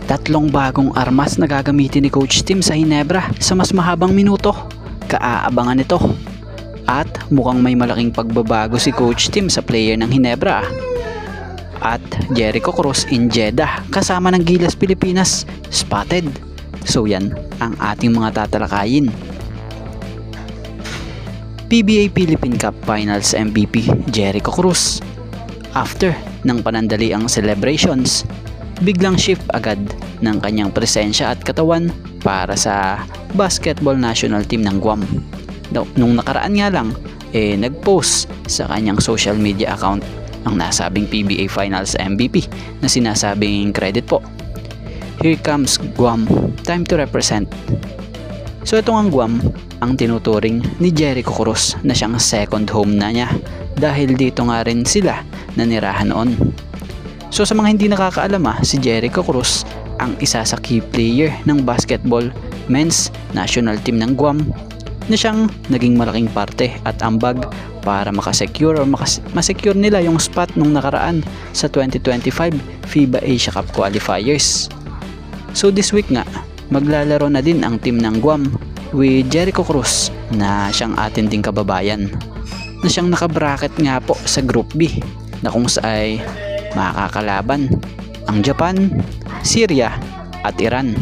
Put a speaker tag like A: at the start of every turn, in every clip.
A: Tatlong bagong armas na gagamitin ni Coach Tim sa Ginebra sa mas mahabang minuto. Kaaabangan ito. At mukhang may malaking pagbabago si Coach Tim sa player ng Ginebra. At Jericho Cruz in Jeddah kasama ng Gilas Pilipinas spotted. So yan ang ating mga tatalakayin. PBA Philippine Cup Finals MVP Jericho Cruz. After ng panandaliang celebrations, biglang shift agad ng kanyang presensya at katawan para sa basketball national team ng Guam. Nung nakaraan nga lang, nag-post sa kanyang social media account ang nasabing PBA Finals MVP na sinasabing credit po. Here comes Guam, time to represent. So itong ang Guam ang tinuturing ni Jericho Cruz na siyang second home na niya dahil dito nga rin sila nanirahan noon. So sa mga hindi nakakaalam, si Jericho Cruz ang isa sa key player ng basketball men's national team ng Guam na siyang naging malaking parte at ambag para makasecure or masecure nila yung spot nung nakaraan sa 2025 FIBA Asia Cup qualifiers. So this week nga, maglalaro na din ang team ng Guam with Jericho Cruz na siyang atin ding kababayan na siyang nakabracket nga po sa Group B na kung saan makakalaban ang Japan, Syria at Iran.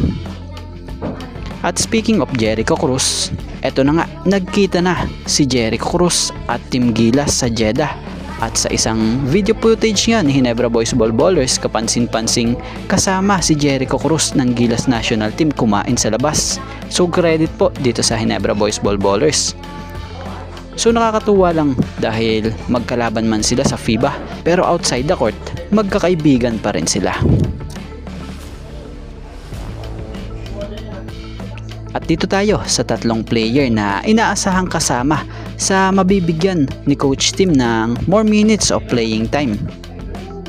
A: At speaking of Jericho Cruz, eto na nga, nagkita na si Jericho Cruz at Team Gilas sa Jeddah at sa isang video footage nga ni Ginebra Boys Ball Ballers, kapansin-pansing kasama si Jericho Cruz ng Gilas National Team kumain sa labas. So credit po dito sa Ginebra Boys Ball Ballers. So nakakatuwa lang dahil magkalaban man sila sa FIBA pero outside the court, magkakaibigan pa rin sila. At dito tayo sa tatlong player na inaasahang kasama sa mabibigyan ni Coach Tim ng more minutes of playing time.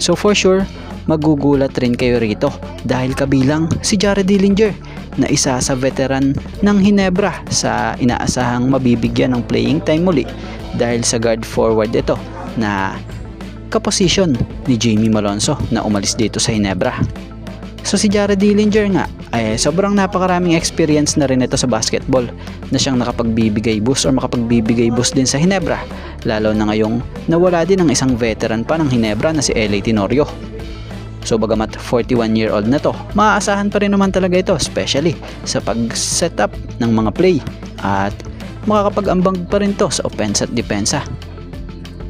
A: So for sure, magugulat rin kayo rito dahil kabilang si Jared Dillinger na isa sa veteran ng Ginebra sa inaasahang mabibigyan ng playing time muli dahil sa guard forward ito na kaposisyon ni Jamie Malonzo na umalis dito sa Ginebra. So si Jared Dillinger nga ay sobrang napakaraming experience na rin ito sa basketball na siyang nakapagbibigay boost or makapagbibigay boost din sa Ginebra, lalo na ngayong nawala din ang isang veteran pa ng Ginebra na si L.A. Tenorio. So bagamat 41-year-old na to, maaasahan pa rin naman talaga ito, especially sa pag-setup ng mga play at makakapag-ambag pa rin to sa offense at depensa.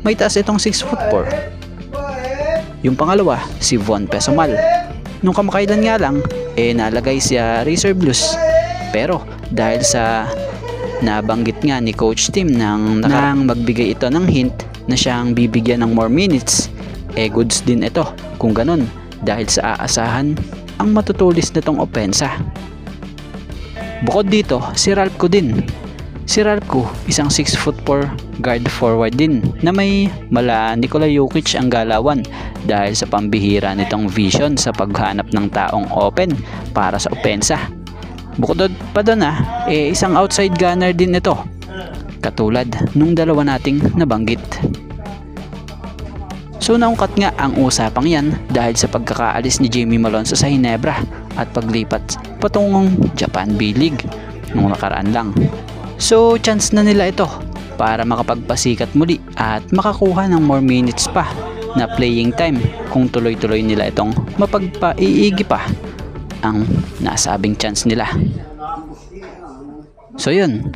A: May taas itong 6'4". Yung pangalawa, si Von Pesomal. Nung kamakailan nga lang, nalagay siya Razor Blues. Pero dahil sa nabanggit nga ni Coach Tim nang magbigay ito ng hint na siyang bibigyan ng more minutes, goods din ito kung ganun dahil sa aasahan ang matutulis na tong opensa. Bukod dito, si Ralph din. Si Ralph, isang 6'4" guard forward din na may mala Nikola Jokic ang galawan dahil sa pambihira nitong vision sa paghanap ng taong open para sa opensa. Bukod pa doon isang outside gunner din ito katulad nung dalawa nating nabanggit. So naungkat nga ang usapang yan dahil sa pagkakaalis ni Jamie Malonzo sa Ginebra at paglipat patungong Japan B-League nung nakaraan lang. So chance na nila ito para makapagpasikat muli at makakuha ng more minutes pa na playing time kung tuloy-tuloy nila itong mapagpaiigi pa ang nasabing chance nila. So yun.